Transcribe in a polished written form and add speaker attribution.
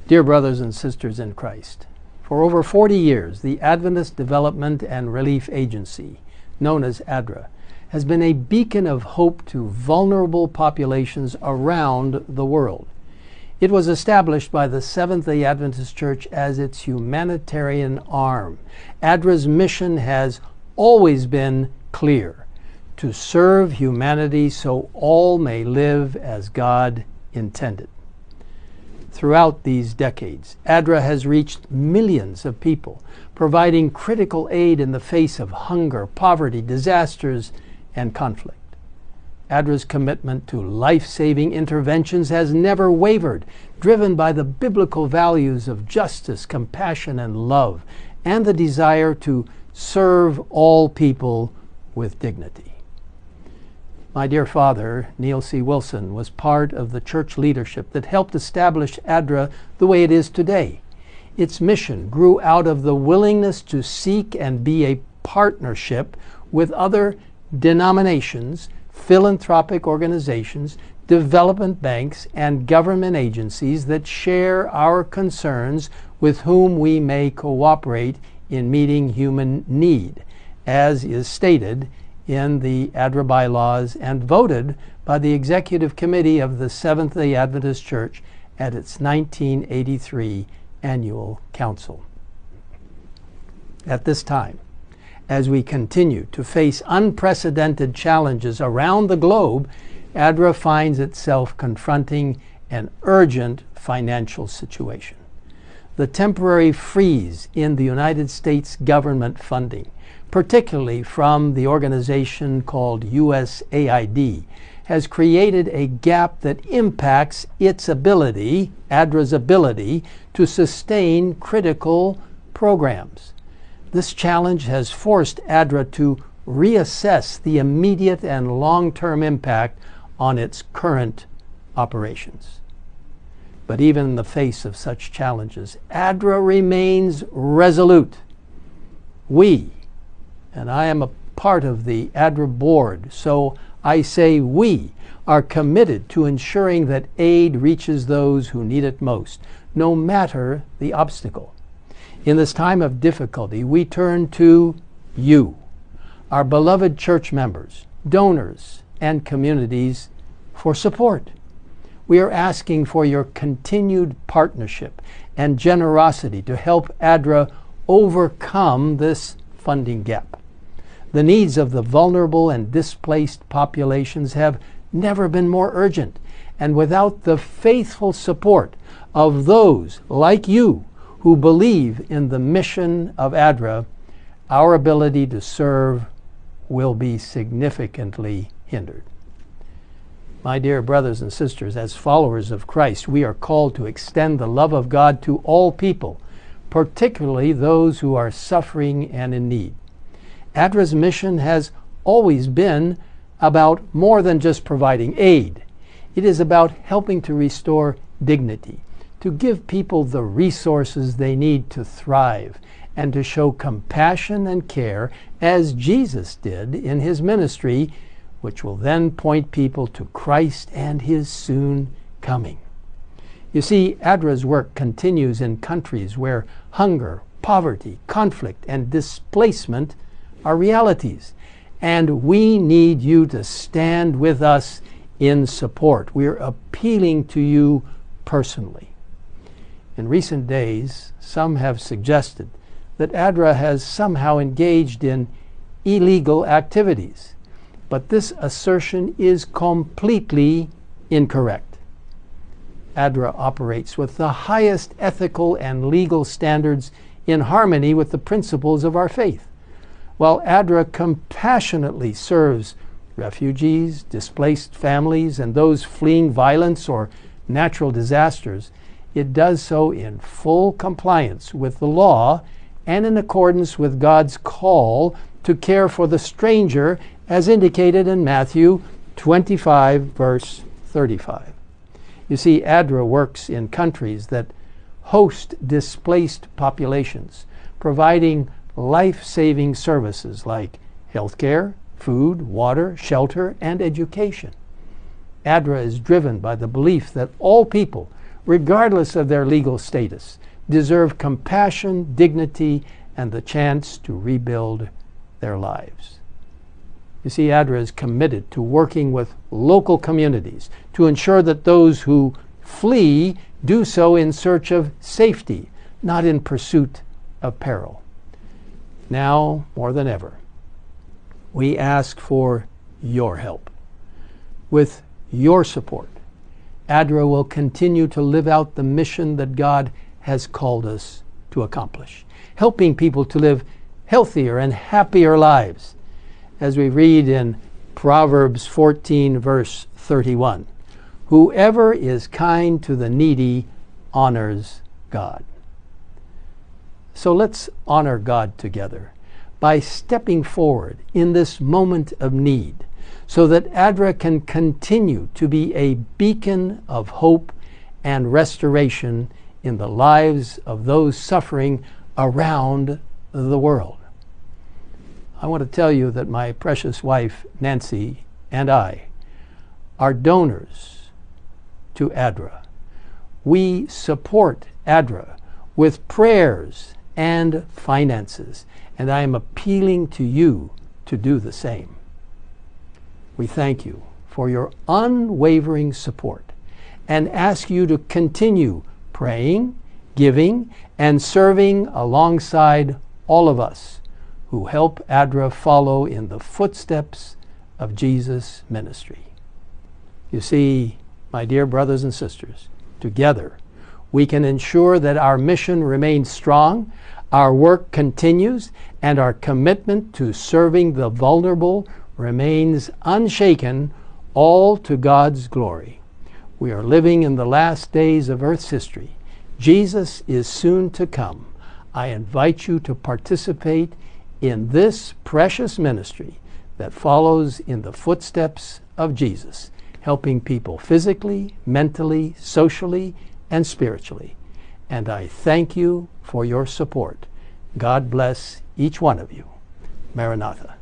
Speaker 1: Dear brothers and sisters in Christ, for over 40 years, the Adventist Development and Relief Agency, known as ADRA, has been a beacon of hope to vulnerable populations around the world. It was established by the Seventh-day Adventist Church as its humanitarian arm. ADRA's mission has always been clear: to serve humanity so all may live as God intended. Throughout these decades, ADRA has reached millions of people, providing critical aid in the face of hunger, poverty, disasters, and conflict. ADRA's commitment to life-saving interventions has never wavered, driven by the biblical values of justice, compassion, and love, and the desire to serve all people with dignity. My dear father, Neil C. Wilson, was part of the church leadership that helped establish ADRA the way it is today. Its mission grew out of the willingness to seek and be a partnership with other denominations, philanthropic organizations, development banks, and government agencies that share our concerns with whom we may cooperate in meeting human need, as is stated in the ADRA bylaws and voted by the Executive Committee of the Seventh-day Adventist Church at its 1983 Annual Council. At this time, as we continue to face unprecedented challenges around the globe, ADRA finds itself confronting an urgent financial situation. The temporary freeze in the United States government funding, particularly from the organization called USAID, has created a gap that impacts its ability, ADRA's ability, to sustain critical programs. This challenge has forced ADRA to reassess the immediate and long-term impact on its current operations. But even in the face of such challenges, ADRA remains resolute. We, and I am a part of the ADRA board, so I say we are committed to ensuring that aid reaches those who need it most, no matter the obstacle. In this time of difficulty, we turn to you, our beloved church members, donors, and communities for support. We are asking for your continued partnership and generosity to help ADRA overcome this funding gap. The needs of the vulnerable and displaced populations have never been more urgent, and without the faithful support of those like you who believe in the mission of ADRA, our ability to serve will be significantly hindered. My dear brothers and sisters, as followers of Christ, we are called to extend the love of God to all people, particularly those who are suffering and in need. ADRA's mission has always been about more than just providing aid. It is about helping to restore dignity, to give people the resources they need to thrive, and to show compassion and care as Jesus did in his ministry, which will then point people to Christ and his soon coming. You see, ADRA's work continues in countries where hunger, poverty, conflict, and displacement are realities, and we need you to stand with us in support. We're appealing to you personally. In recent days, some have suggested that ADRA has somehow engaged in illegal activities, but this assertion is completely incorrect. ADRA operates with the highest ethical and legal standards in harmony with the principles of our faith. While ADRA compassionately serves refugees, displaced families, and those fleeing violence or natural disasters, it does so in full compliance with the law and in accordance with God's call to care for the stranger as indicated in Matthew 25, verse 35. You see, ADRA works in countries that host displaced populations, providing life-saving services like healthcare, food, water, shelter, and education. ADRA is driven by the belief that all people, regardless of their legal status, deserve compassion, dignity, and the chance to rebuild their lives. You see, ADRA is committed to working with local communities to ensure that those who flee do so in search of safety, not in pursuit of peril. Now, more than ever, we ask for your help. With your support, ADRA will continue to live out the mission that God has called us to accomplish, helping people to live healthier and happier lives. As we read in Proverbs 14, verse 31, whoever is kind to the needy honors God. So let's honor God together by stepping forward in this moment of need so that ADRA can continue to be a beacon of hope and restoration in the lives of those suffering around the world. I want to tell you that my precious wife, Nancy, and I are donors to ADRA. We support ADRA with prayers and finances, and I am appealing to you to do the same. We thank you for your unwavering support and ask you to continue praying, giving, and serving alongside all of us who help ADRA follow in the footsteps of Jesus' ministry. You see, my dear brothers and sisters, together we can ensure that our mission remains strong, our work continues, and our commitment to serving the vulnerable remains unshaken, all to God's glory. We are living in the last days of Earth's history. Jesus is soon to come. I invite you to participate in this precious ministry that follows in the footsteps of Jesus, helping people physically, mentally, socially, and spiritually. And I thank you for your support. God bless each one of you. Maranatha.